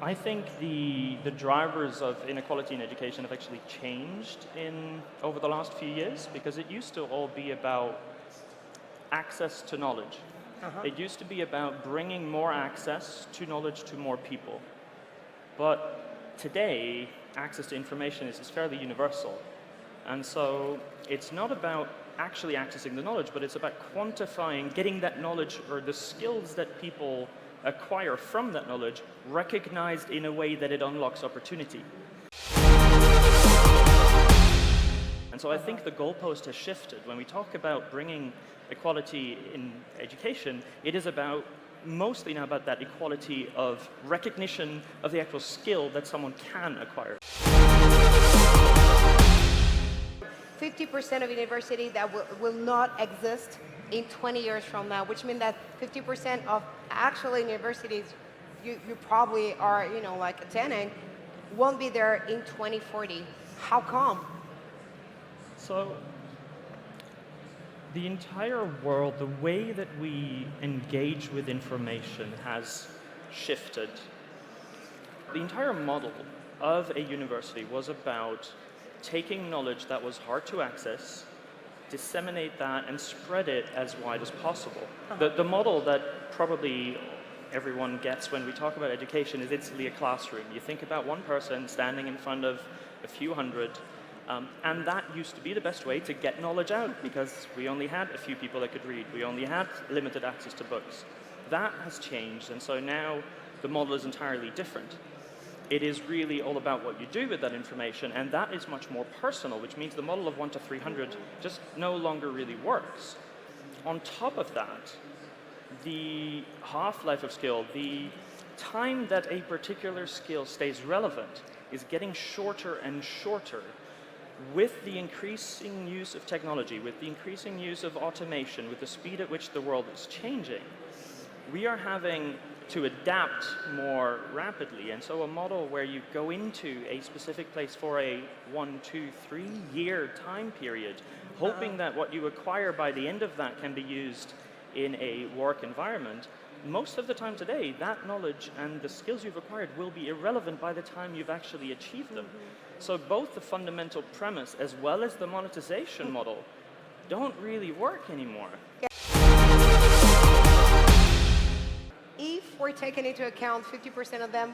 I think the drivers of inequality in education have actually changed over the last few years, because it used to all be about access to knowledge. Uh-huh. It used to be about bringing more access to knowledge to more people. But today, access to information is fairly universal. And so it's not about actually accessing the knowledge, but it's about quantifying, getting that knowledge or the skills that people acquire from that knowledge recognized in a way that it unlocks opportunity. And so I think the goalpost has shifted. When we talk about bringing equality in education, it is about mostly now about that equality of recognition of the actual skill that someone can acquire. 50% of university that will not exist in 20 years from now, which means that 50% of actual universities you probably are, like attending, won't be there in 2040. How come? So the entire world, the way that we engage with information has shifted. The entire model of a university was about taking knowledge that was hard to access, disseminate that, and spread it as wide as possible. The model that probably everyone gets when we talk about education is instantly a classroom. You think about one person standing in front of a few hundred, and that used to be the best way to get knowledge out, because we only had a few people that could read. We only had limited access to books. That has changed, and so now the model is entirely different. It is really all about what you do with that information, and that is much more personal, which means the model of 1 to 300 just no longer really works. On top of that, the half-life of skill, the time that a particular skill stays relevant, is getting shorter and shorter with the increasing use of technology, with the increasing use of automation, with the speed at which the world is changing. We are having to adapt more rapidly, and so a model where you go into a specific place for a 1, 2, 3 year time period, hoping that what you acquire by the end of that can be used in a work environment, most of the time today, that knowledge and the skills you've acquired will be irrelevant by the time you've actually achieved them. So both the fundamental premise as well as the monetization model don't really work anymore. If we're taking into account 50% of them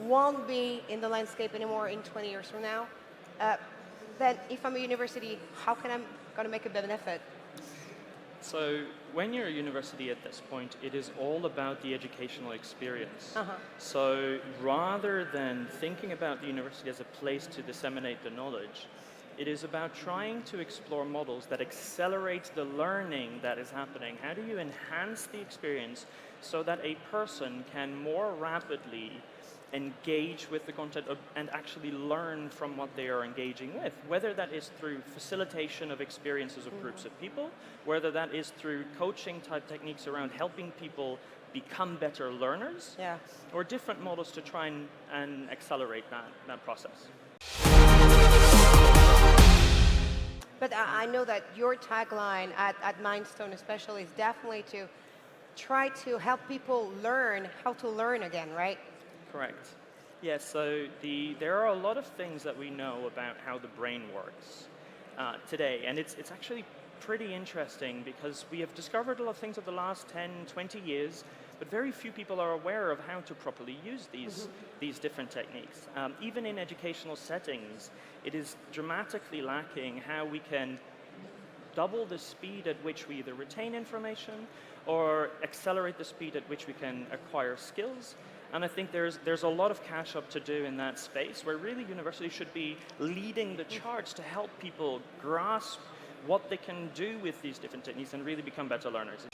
won't be in the landscape anymore in 20 years from now, then if I'm a university, how can I going to make a benefit? So when you're a university at this point, it is all about the educational experience. So rather than thinking about the university as a place to disseminate the knowledge, it is about trying to explore models that accelerate the learning that is happening. How do you enhance the experience so that a person can more rapidly engage with the content and actually learn from what they are engaging with, whether that is through facilitation of experiences of groups of people, whether that is through coaching type techniques around helping people become better learners, or different models to try and accelerate that process. But I know that your tagline at Mindstone especially is definitely to try to help people learn how to learn again, right? Correct. Yes, so there are a lot of things that we know about how the brain works today, and it's actually pretty interesting because we have discovered a lot of things over the last 10, 20 years, but very few people are aware of how to properly use these different techniques. Even in educational settings, it is dramatically lacking how we can double the speed at which we either retain information or accelerate the speed at which we can acquire skills. And I think there's a lot of catch up to do in that space where really universities should be leading the charge to help people grasp what they can do with these different techniques and really become better learners.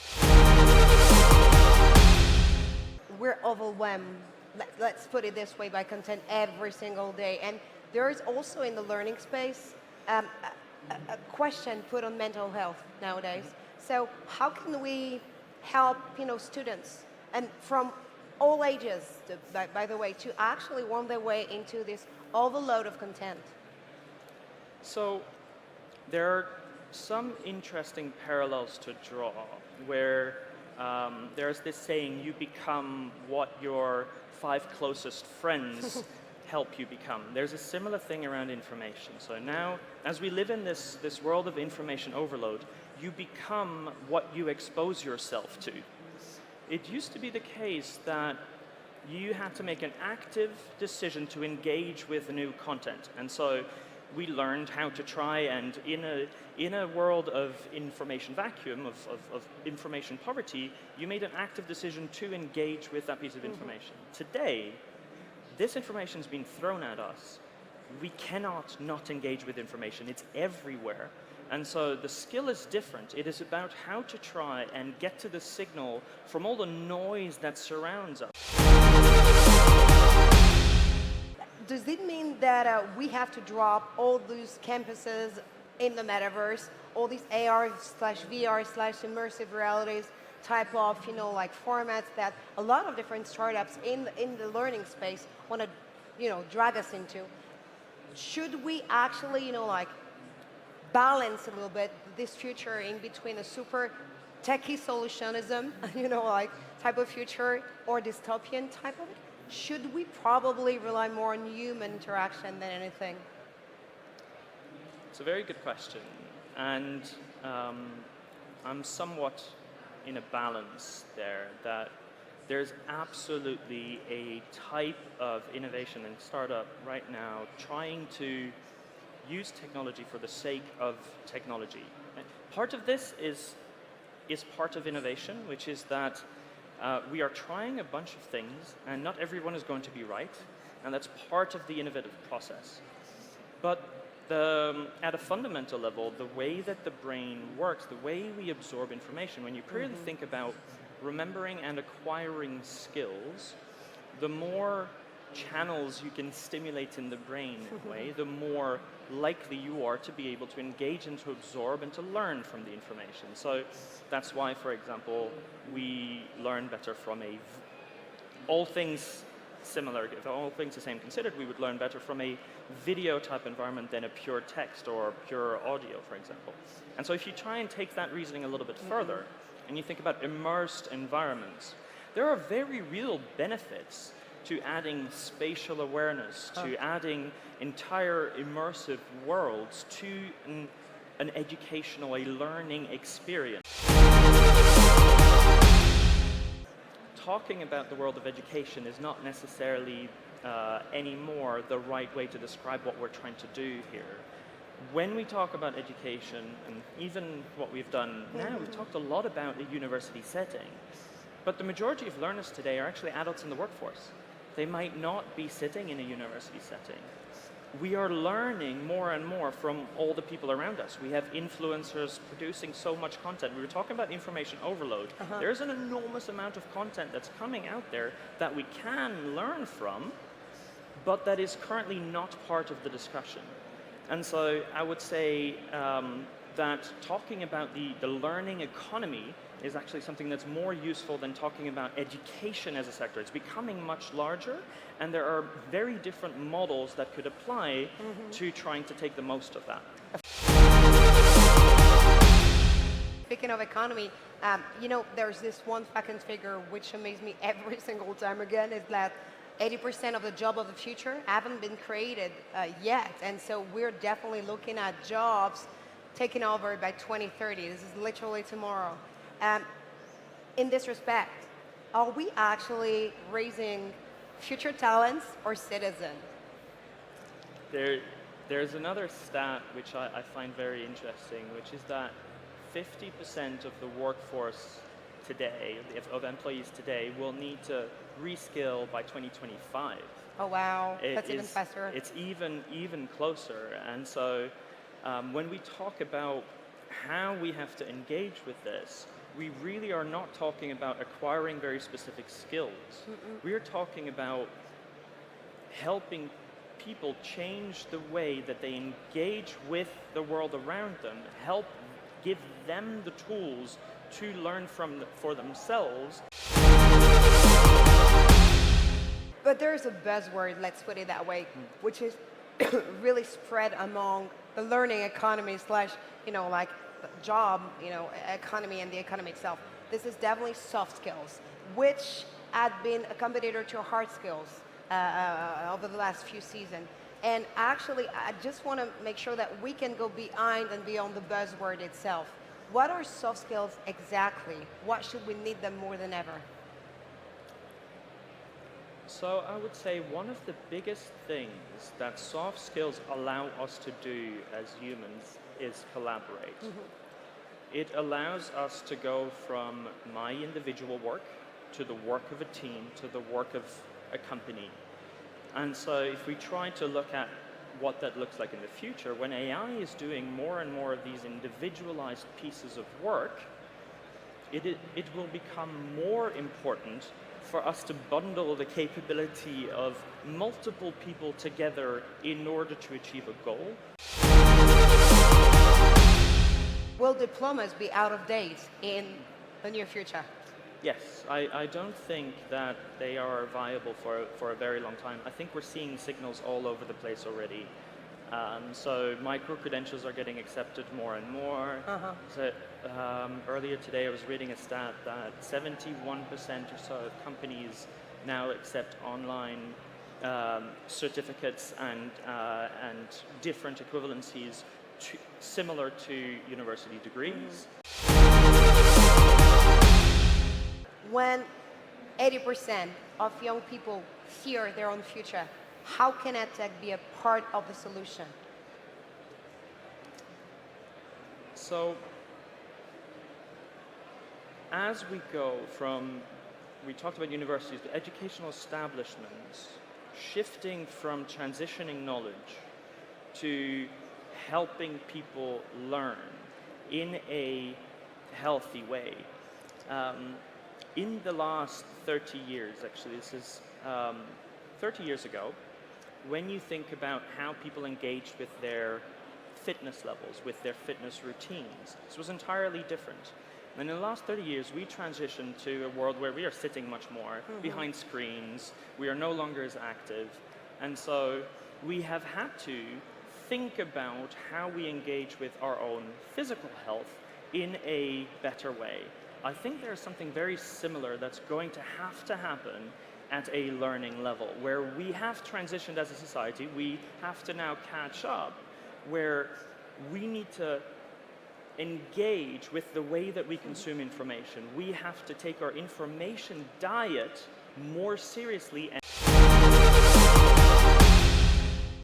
We're overwhelmed, let's put it this way, by content every single day. And there is also in the learning space a question put on mental health nowadays. So how can we help students, and from all ages, by the way, to actually worm their way into this overload of content? So there are some interesting parallels to draw where there's this saying, you become what your 5 closest friends help you become. There's a similar thing around information. So now, as we live in this world of information overload, you become what you expose yourself to. It used to be the case that you had to make an active decision to engage with new content. And so we learned how to try and, in a world of information vacuum, of information poverty, you made an active decision to engage with that piece of information. Today, this information has been thrown at us. We cannot not engage with information. It's everywhere. And so the skill is different. It is about how to try and get to the signal from all the noise that surrounds us. Does it mean that we have to drop all those campuses in the metaverse, all these AR/VR/immersive realities type of, like formats that a lot of different startups in the learning space want to, drag us into? Should we actually, like balance a little bit this future in between a super techie solutionism, like type of future or dystopian type of it? Should we probably rely more on human interaction than anything? It's a very good question, and I'm somewhat in a balance there, that there's absolutely a type of innovation and startup right now trying to use technology for the sake of technology. And part of this is part of innovation, which is that we are trying a bunch of things, and not everyone is going to be right, and that's part of the innovative process. But at a fundamental level, the way that the brain works, the way we absorb information, when you purely think about remembering and acquiring skills, the more channels you can stimulate in the brain in a way, the more likely you are to be able to engage and to absorb and to learn from the information. So that's why, for example, we learn better from all things similar, if all things the same considered, we would learn better from a video type environment than a pure text or pure audio, for example. And so if you try and take that reasoning a little bit further, and you think about immersed environments, there are very real benefits to adding spatial awareness, to adding entire immersive worlds to an educational, a learning experience. Talking about the world of education is not necessarily anymore the right way to describe what we're trying to do here. When we talk about education, and even what we've done now, we've talked a lot about the university setting, but the majority of learners today are actually adults in the workforce. They might not be sitting in a university setting. We are learning more and more from all the people around us. We have influencers producing so much content. We were talking about information overload. There's an enormous amount of content that's coming out there that we can learn from, but that is currently not part of the discussion. And so I would say that talking about the learning economy is actually something that's more useful than talking about education as a sector. It's becoming much larger, and there are very different models that could apply to trying to take the most of that. Speaking of economy, there's this one fucking figure which amazes me every single time again, is that 80% of the job of the future haven't been created yet. And so we're definitely looking at jobs taken over by 2030. This is literally tomorrow. In this respect, are we actually raising future talents or citizens? There's another stat which I find very interesting, which is that 50% of the workforce today, of employees today, will need to reskill by 2025. Oh wow, that's even faster. It's even closer. And so when we talk about how we have to engage with this, we really are not talking about acquiring very specific skills. We are talking about helping people change the way that they engage with the world around them, help give them the tools to learn for themselves. But there's a buzzword, let's put it that way, which is really spread among the learning economy / like job, economy and the economy itself. this is definitely soft skills, which had been a competitor to hard skills over the last few seasons. And actually, I just want to make sure that we can go behind and beyond the buzzword itself. What are soft skills exactly? What should we need them more than ever? So I would say one of the biggest things that soft skills allow us to do as humans is collaborate. It allows us to go from my individual work to the work of a team to the work of a company. And so if we try to look at what that looks like in the future, when AI is doing more and more of these individualized pieces of work, it will become more important for us to bundle the capability of multiple people together in order to achieve a goal. Will diplomas be out of date in the near future? Yes, I don't think that they are viable for a very long time. I think we're seeing signals all over the place already. So micro-credentials are getting accepted more and more. So, earlier today I was reading a stat that 71% or so of companies now accept online certificates and different equivalencies similar to university degrees. When 80% of young people fear their own future, how can EdTech be a part of the solution? So, as we go from, we talked about universities, but educational establishments, shifting from transitioning knowledge to helping people learn in a healthy way. In the last 30 years, actually, this is 30 years ago, when you think about how people engaged with their fitness levels, with their fitness routines, this was entirely different. And in the last 30 years, we transitioned to a world where we are sitting much more behind screens. We are no longer as active. And so we have had to think about how we engage with our own physical health in a better way. I think there's something very similar that's going to happen at a learning level, where we have transitioned as a society. We have to now catch up, where we need to engage with the way that we consume information. We have to take our information diet more seriously.